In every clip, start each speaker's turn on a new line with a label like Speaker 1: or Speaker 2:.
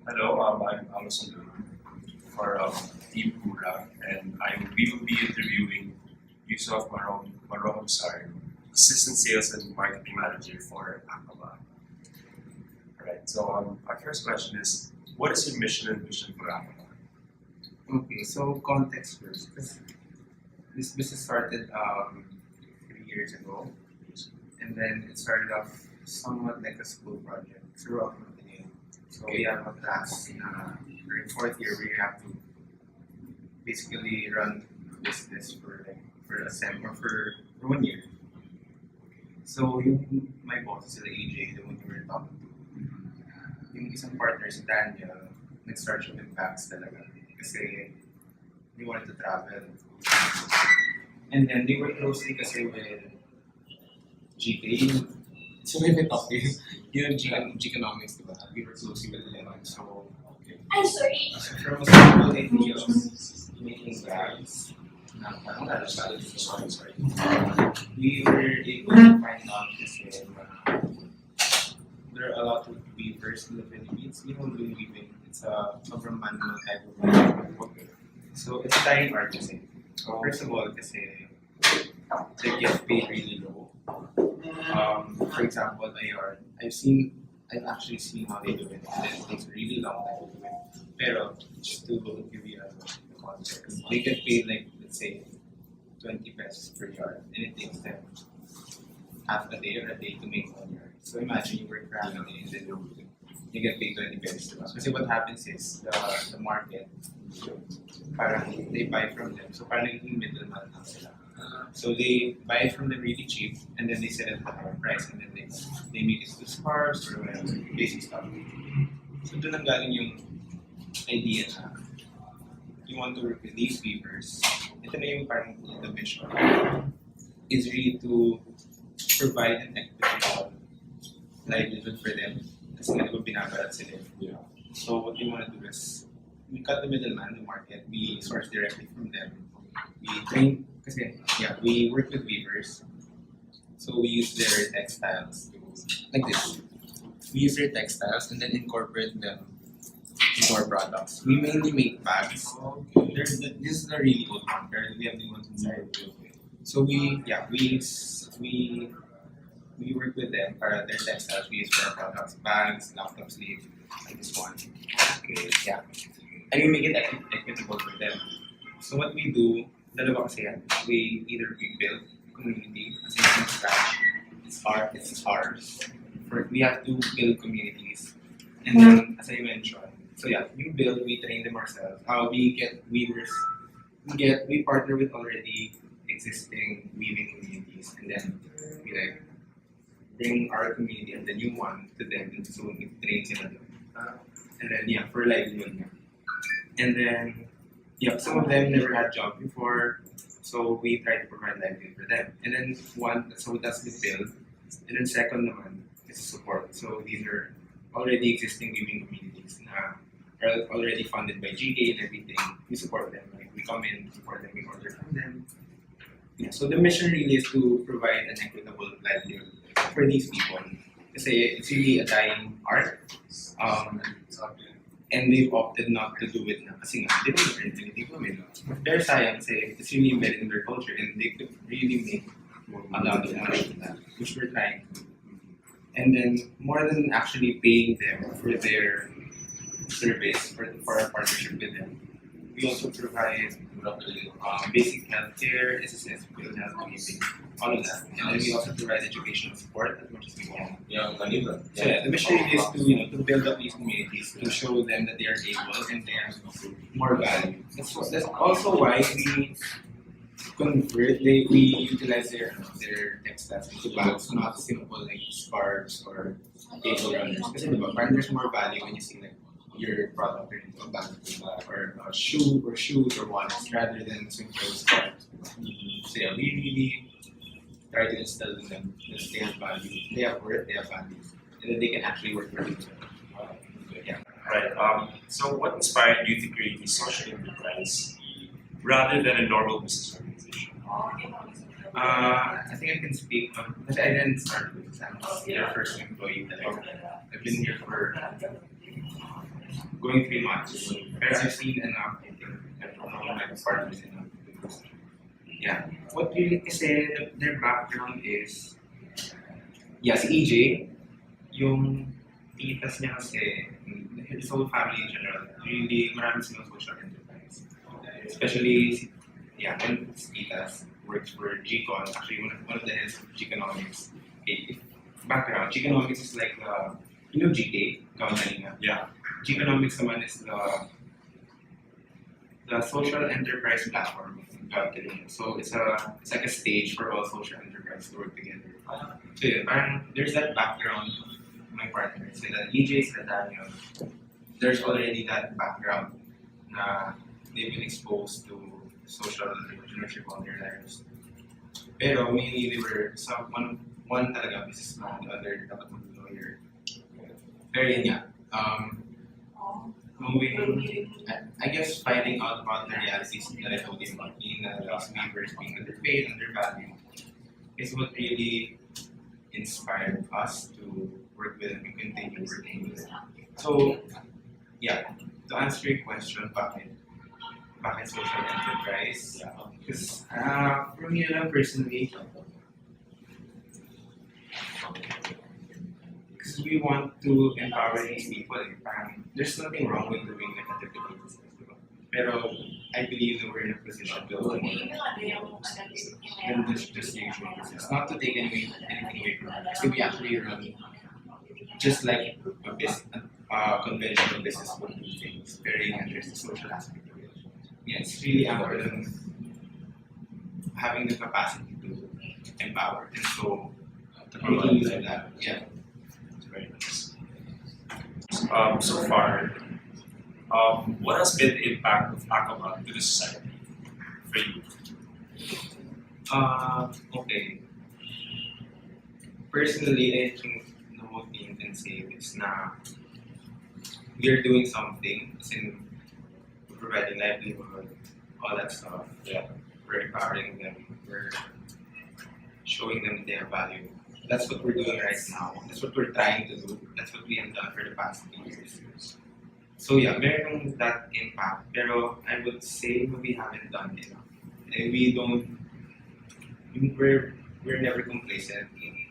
Speaker 1: Hello, I'm Amazon for TEAMPURA, and we will be interviewing Yusuf Marong Sar, Assistant Sales and Marketing Manager for AKABA. Alright, so our first question is, what is your mission and vision for AKABA?
Speaker 2: Okay, so context first. This business started 3 years ago, and then it started off somewhat like a school project throughout Montenegro. So we have a class during fourth year where you have to basically run a business for a sem or for 1 year. So my boss is the AJ, the one you were talking to. Yung isang partner si Daniel, nag-start siya with bags talaga. Kasi they wanted to travel. And then they were closely kasi with GK. So may topic, yung Geekonomics, diba? We were closely with them. So,
Speaker 3: I'm sorry.
Speaker 2: from a simple idea of making bags, we were able to find out kasi there are a lot of weavers in the Philippines. We don't do weaving. It's a sobrang manual type of work. So it's dying art kasi. First of all, kasi they get paid really low. For example, I've actually seen how they do it. And it takes a really long time to do it. Pero just to give you a context, they get paid like, let's say, 20 pesos per yard, and it takes them half a day or a day to make 1 yard. So imagine you work for half a day and then you get paid 20 pesos. Kasi what happens is the market, parang they buy from them. So parang naging middleman lang sila. So they buy it from them really cheap, and then they sell it at a higher price, and then they make it to scarves or whatever, basic stuff. So doon ang galing yung idea na you want to work with these weavers. Ito na yung parang the mission is really to provide an equitable livelihood for them. Kasi nga diba binabarat sila. So what we want to do is we cut the middleman, the market, we source directly from them. We train, kasi we work with weavers. So we use their textiles like this. We use their textiles and then incorporate them into our products. We mainly make bags. This is the really old one. We have new ones inside. So we work with them para their textiles we use for our products, bags, laptop sleeve, like this one. Okay, and we make it equitable for them. So what we do, dalawa kasi yan. We either build community as in from scratch. It's ours. We have to build communities, and then as I mentioned, so we build, we train them ourselves. We get weavers. We partner with already existing weaving communities, and then we like bring our community and the new one to them, and so we train sila doon. And then for livelihood. And then some of them never had job before, so we try to provide livelihood for them. And then so that's the build. And then second naman is support. So these are already existing weaving communities na are already funded by GK and everything. We support them. Like we come in, support them, we order from them. So the mission really is to provide an equitable livelihood for these people. Kasi it's really a dying art. And they've opted not to do it na kasi nga, they don't earn anything from it. Their science, it's really embedded in their culture and they could really make a lot of money from that, which we're trying to do. And then, more than actually paying them for their service, for our partnership with them, we also provide basic healthcare, SSS, health, giving, all of that. And then we also provide educational support as much as we can. So the mission is to build up these communities, to show them that they are able and they have more value. That's also why we convert, we utilize their textiles into bags, not simple like scarves or table runners. Kasi diba, there's more value when you see like your product into a bag or a shoe or shoes or wallets rather than simple scarves. So we really try to instill in them that they have value, they have worth, they have value, and then they can actually work for themselves.
Speaker 1: Right. So what inspired you to create a social enterprise rather than a normal business organization?
Speaker 2: I think I can speak on, but I didn't start with this. I'm their first employee. I've been here for going 3 months. Pero I've seen enough, I think, from my partners enough. Yeah. What really kasi their background is, yeah, si EJ, yung titas niya kasi, his whole family in general, really marami silang social enterprise. Especially, yeah, one of his titas works for GCon, actually one of the heads of Geekonomics. Okay. Background, Geekonomics is like, you know GK, kanina.
Speaker 1: Yeah.
Speaker 2: Geekonomics naman is the social enterprise platform. So it's like a stage for all social enterprise to work together. So yeah, parang there's that background of my partner. So the EJ and Daniel, there's already that background na they've been exposed to social entrepreneurship all their lives. Pero mainly they were one talaga businessman, the other dapat mag-lawyer. Pero yun nga, moving, I guess finding out about the realities that I told you about, being these weavers being underpaid, undervalued, is what really inspired us to work with and continue working with. So, yeah, to answer your question, bakit social enterprise? Because for me personally, because we want to empower these people. There's nothing wrong with doing like a typical business. Pero I believe that we're in a position to do more than just the usual business. Not to take anything away from it. Because we actually run just like a conventional business would do things. Very there's the social aspect of it. Yeah, it's really important having the capacity to empower. And so making use of that. Yeah.
Speaker 1: Very nice. So far, what has been the impact of AKABA to the society for you?
Speaker 2: Okay. Personally, I think the most thing I can say is na we are doing something, as in providing livelihood, all that stuff.
Speaker 1: Yeah.
Speaker 2: We're empowering them. We're showing them that they have value. That's what we're doing right now. That's what we're trying to do. That's what we have done for the past 2 years. So yeah, meron that impact. Pero I would say we haven't done enough. And we're never complacent,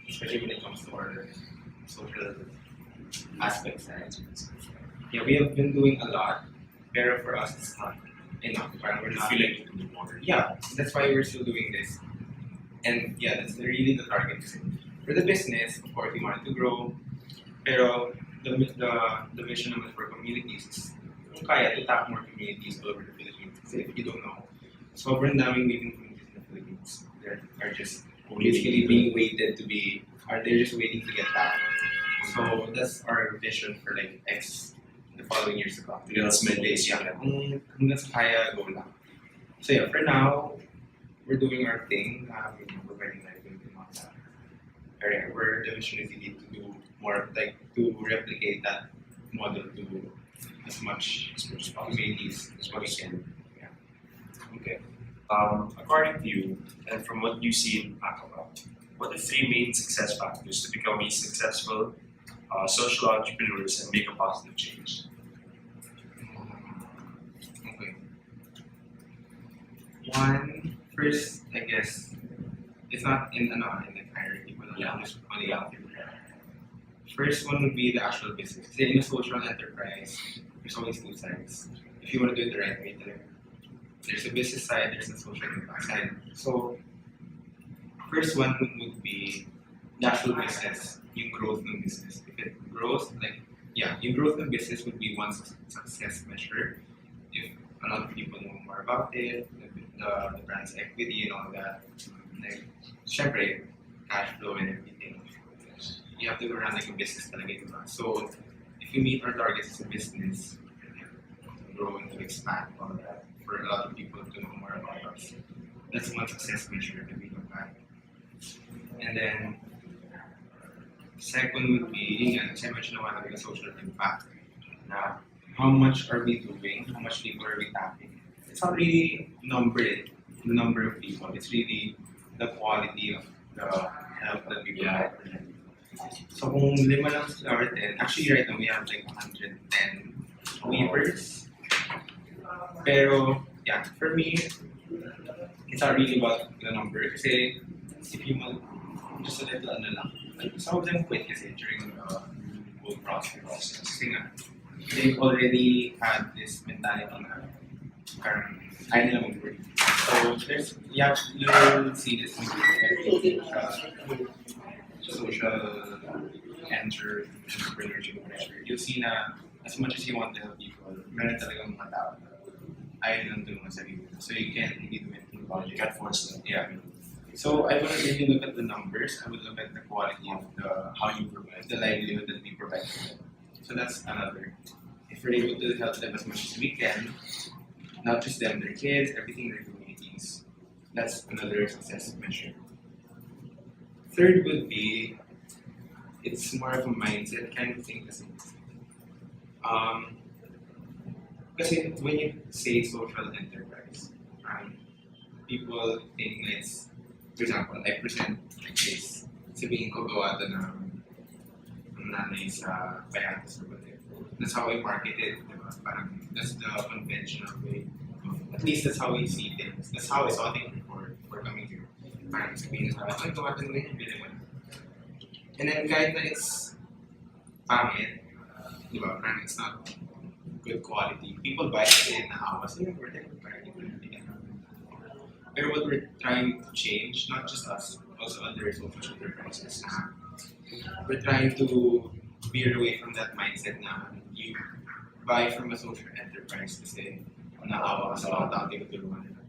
Speaker 2: especially when it comes to our social aspects. Yeah, we have been doing a lot, pero for us it's not enough. Parang we're
Speaker 1: You
Speaker 2: not
Speaker 1: feel like you can do more?
Speaker 2: yeah, that's why we're still doing this. And yeah, that's really the target. For the business, of course, we wanted to grow. Pero the vision naman for communities is kung kaya to tap more communities all over the Philippines. Kasi if you don't know, sobrang daming weaving communities in the Philippines that are just basically being waited to be, or they're just waiting to get tapped. So that's our vision for like the following years to come.
Speaker 1: Yeah, that's my base.
Speaker 2: Yeah, kung that's kaya, go lang. So yeah, for now, we're doing our thing. We're very lively on that. Where the mission is really to do more, like to replicate that model to as much communities as we can. Yeah.
Speaker 1: Okay. According to you, and from what you see in AKABA, what are 3 main success factors to become a successful social entrepreneurs and make a positive change?
Speaker 2: Okay. One, first, I guess, it's not in the hierarchy, but just on the active. First one would be the actual business. Say in a social enterprise, there's always 2 sides. If you want to do it the right way, there's a business side, there's a social impact side. So, first one would be the actual business, yung growth ng business. If it grows, yung growth ng business would be one success measure. If a lot of people know more about it, the brand's equity and all that, syempre, cash flow and everything. You have to run like a business talaga, diba? So, if you meet our targets as a business, to grow and to expand all that, for a lot of people to know more about us, that's one success measure that we look at. And then, second would be, as I mentioned a while ago, social impact. Now, how much are we doing? How much people are we tapping? It's not really the number of people. It's really the quality of the help that we provide. So kung 5 lang sila or 10, actually right now we have like 110. We papers. Pero, yeah, for me, it's not really about the number. Kasi, if you want, just a little ano lang. Like, some of them quit kasi during the whole process. Kasi nga, they've already had this mentality na parang ayaw nila mag-work. So, you'll see this in every social entrepreneurship pressure. You'll see na as much as you want to help people, meron talagang mga tao na ayaw nilang tulungan sa sarili. So you can't really do anything about it.
Speaker 1: You can't force them.
Speaker 2: Yeah. So I wouldn't really look at the numbers. I would look at the quality of
Speaker 1: How you provide.
Speaker 2: the livelihood that we provide to them. So that's another. If we're able to help them as much as we can, not just them, their kids, everything, their communities, that's another success measure. Third would be, it's more of a mindset kind of thing kasi. Kasi when you say social enterprise, people think it's, for example, I present a case, sabihin ko gawa ito ng nanay sa Bayantas or whatever. That's how I market it, diba? Parang that's the conventional way. At least that's how we see things. That's how I saw things before coming here. Parang sabihin sa akin, gawa ito ng ganyan, bilhin mo na. And then kahit na it's pangit, diba? Parang it's not good quality. People buy it in the house. Pero what we're trying to change, not just us, also other social enterprises, we're trying to veer away from that mindset na you buy from a social enterprise kasi naawa ka sa mga tao, di ko tulungan nila.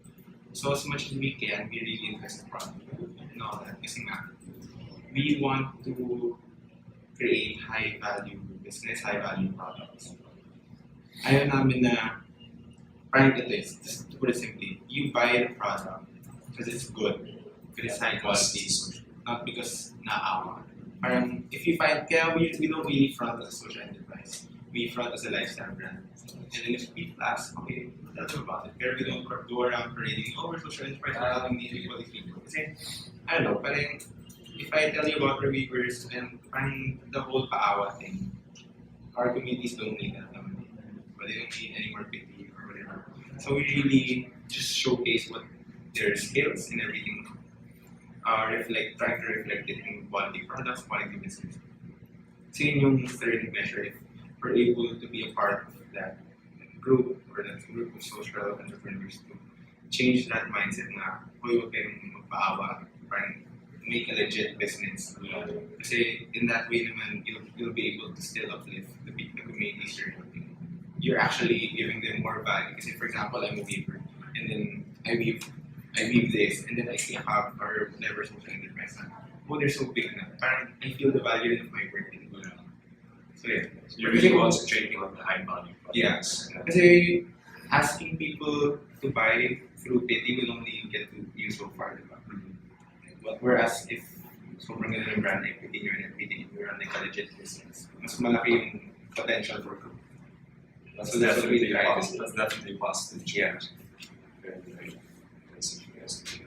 Speaker 2: So as much as we can, we really invest in product and all that. Kasi nga, we want to create high-value business, high-value products. Ayaw namin na, parang ito is, just to put it simply, you buy the product because it's good, because it's high quality, not because naawa. Parang, if you find, kaya we don't really front as a social enterprise. We front as a lifestyle brand. And then if people ask, okay, tell them about it. Pero we don't go around parading, oh, we're social enterprise, we're helping these people, these people. Kasi, I don't know, parang, if I tell you about reviewers and parang the whole paawa thing, our communities don't need that. But they don't need any more pity or whatever. So we really just showcase what their skills and everything trying to reflect it in quality products, quality business. So yun yung third measure, if we're able to be a part of that group or that group of social entrepreneurs to change that mindset na, huy, huwag kayong magpaawa, parang make a legit business. Kasi in that way naman, you'll be able to still uplift the communities you're helping. You're actually giving them more value. Kasi for example, I'm a weaver, and then I weave this, and then I see AKABA or whatever social enterprise na, oh, they're so big na. Parang I feel the value of my work. So yeah.
Speaker 1: So you're really concentrating on the high value products.
Speaker 2: Yeah. Kasi asking people to buy through pity will only get to you so far, diba? But whereas if sobrang ganda ng brand equity nyo and everything, you run like a legit business, mas malaki yung potential for growth.
Speaker 1: That's definitely a positive change.
Speaker 2: Yeah.